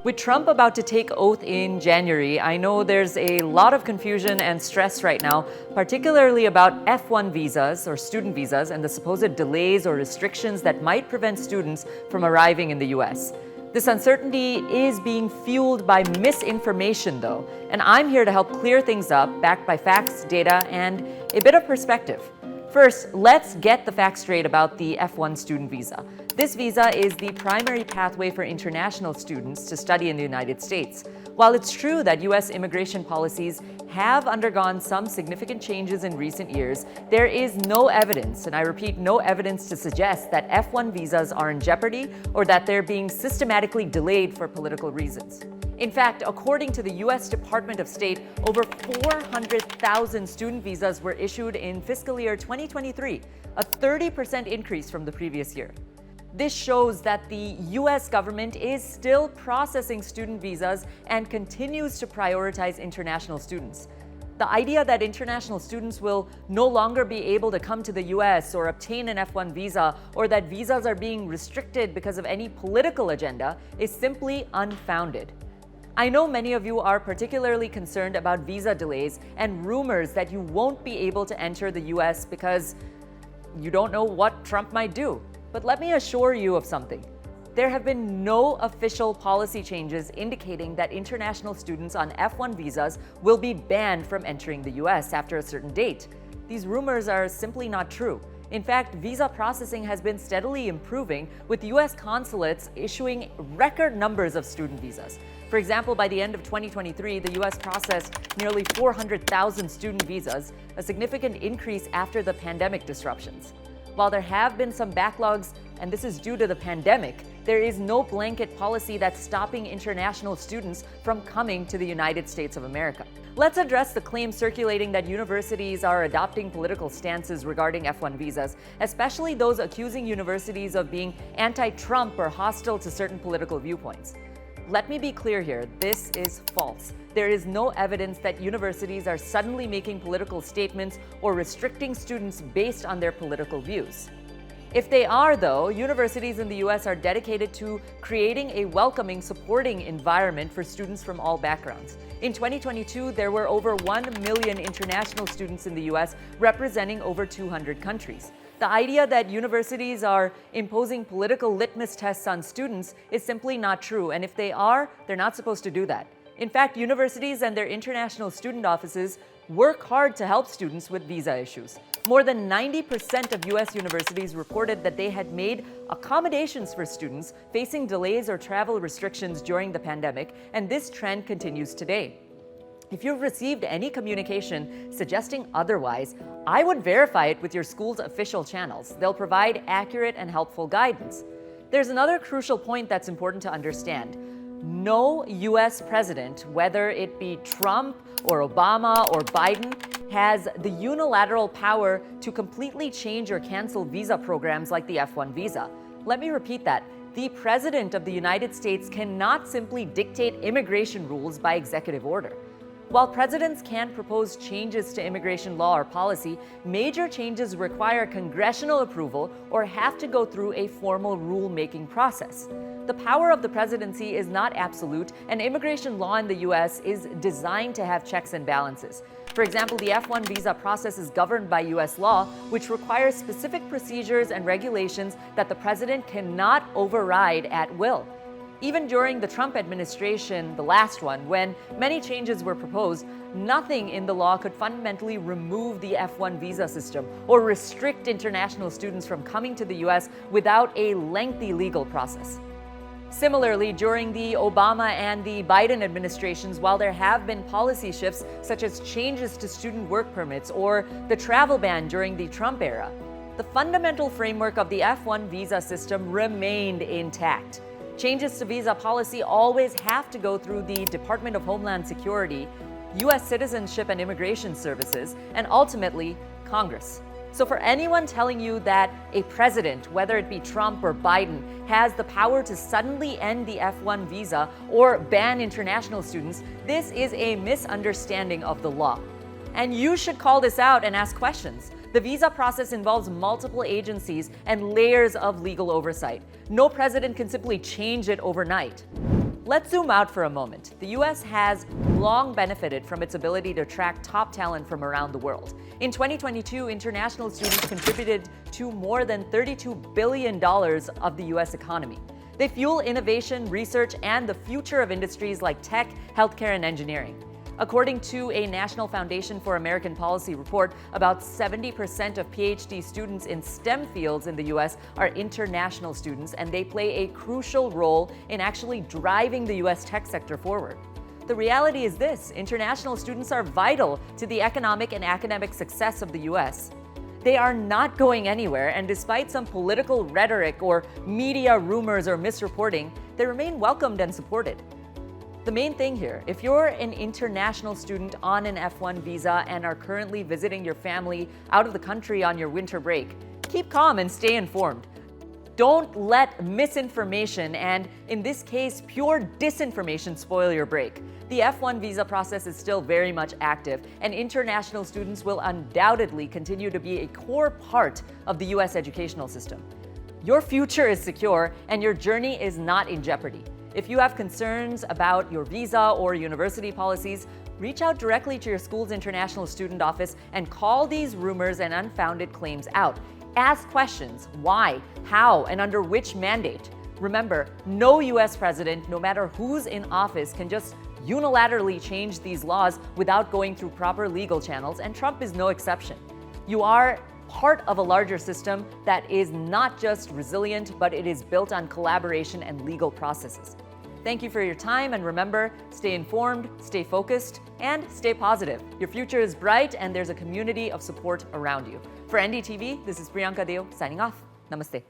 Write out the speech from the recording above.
With Trump about to take oath in January, I know there's a lot of confusion and stress right now, particularly about F-1 visas or student visas and the supposed delays or restrictions that might prevent students from arriving in the US. This uncertainty is being fueled by misinformation, though, and I'm here to help clear things up, backed by facts, data, and a bit of perspective. First, let's get the facts straight about the F-1 student visa. This visa is the primary pathway for international students to study in the United States. While it's true that US immigration policies have undergone some significant changes in recent years, there is no evidence, and I repeat, no evidence to suggest that F-1 visas are in jeopardy or that they're being systematically delayed for political reasons. In fact, according to the US Department of State, over 400,000 student visas were issued in fiscal year 2023, a 30% increase from the previous year. This shows that the US government is still processing student visas and continues to prioritize international students. The idea that international students will no longer be able to come to the US or obtain an F-1 visa, or that visas are being restricted because of any political agenda, is simply unfounded. I know many of you are particularly concerned about visa delays and rumors that you won't be able to enter the US because you don't know what Trump might do. But let me assure you of something. There have been no official policy changes indicating that international students on F-1 visas will be banned from entering the US after a certain date. These rumors are simply not true. In fact, visa processing has been steadily improving, with US consulates issuing record numbers of student visas. For example, by the end of 2023, the US processed nearly 400,000 student visas, a significant increase after the pandemic disruptions. While there have been some backlogs, and this is due to the pandemic, there is no blanket policy that's stopping international students from coming to the United States of America. Let's address the claim circulating that universities are adopting political stances regarding F-1 visas, especially those accusing universities of being anti-Trump or hostile to certain political viewpoints. Let me be clear here, this is false. There is no evidence that universities are suddenly making political statements or restricting students based on their political views. If they are, though, universities in the US are dedicated to creating a welcoming, supporting environment for students from all backgrounds. In 2022, there were over 1 million international students in the US, representing over 200 countries. The idea that universities are imposing political litmus tests on students is simply not true, and if they are, they're not supposed to do that. In fact, universities and their international student offices work hard to help students with visa issues. More than 90% of US universities reported that they had made accommodations for students facing delays or travel restrictions during the pandemic, and this trend continues today. If you've received any communication suggesting otherwise, I would verify it with your school's official channels. They'll provide accurate and helpful guidance. There's another crucial point that's important to understand. No US president, whether it be Trump or Obama or Biden, has the unilateral power to completely change or cancel visa programs like the F-1 visa. Let me repeat that. The President of the United States cannot simply dictate immigration rules by executive order. While presidents can propose changes to immigration law or policy, major changes require congressional approval or have to go through a formal rule-making process. The power of the presidency is not absolute, and immigration law in the US is designed to have checks and balances. For example, the F-1 visa process is governed by US law, which requires specific procedures and regulations that the president cannot override at will. Even during the Trump administration, the last one, when many changes were proposed, nothing in the law could fundamentally remove the F-1 visa system or restrict international students from coming to the US without a lengthy legal process. Similarly, during the Obama and the Biden administrations, while there have been policy shifts such as changes to student work permits or the travel ban during the Trump era, the fundamental framework of the F-1 visa system remained intact. Changes to visa policy always have to go through the Department of Homeland Security, US Citizenship and Immigration Services, and ultimately, Congress. So for anyone telling you that a president, whether it be Trump or Biden, has the power to suddenly end the F-1 visa or ban international students, this is a misunderstanding of the law. And you should call this out and ask questions. The visa process involves multiple agencies and layers of legal oversight. No president can simply change it overnight. Let's zoom out for a moment. The US has long benefited from its ability to attract top talent from around the world. In 2022, international students contributed to more than $32 billion of the US economy. They fuel innovation, research, and the future of industries like tech, healthcare, and engineering. According to a National Foundation for American Policy report, about 70% of PhD students in STEM fields in the US are international students, and they play a crucial role in actually driving the US tech sector forward. The reality is this: international students are vital to the economic and academic success of the US. They are not going anywhere, and despite some political rhetoric or media rumors or misreporting, they remain welcomed and supported. The main thing here, if you're an international student on an F-1 visa and are currently visiting your family out of the country on your winter break, keep calm and stay informed. Don't let misinformation and, in this case, pure disinformation spoil your break. The F-1 visa process is still very much active, and international students will undoubtedly continue to be a core part of the US educational system. Your future is secure, and your journey is not in jeopardy. If you have concerns about your visa or university policies, reach out directly to your school's international student office and call these rumors and unfounded claims out. Ask questions: why, how, and under which mandate. Remember, no US president, no matter who's in office, can just unilaterally change these laws without going through proper legal channels, and Trump is no exception. You are part of a larger system that is not just resilient, but it is built on collaboration and legal processes. Thank you for your time, and remember, stay informed, stay focused, and stay positive. Your future is bright, and there's a community of support around you. For NDTV, this is Priyanka Deo signing off. Namaste.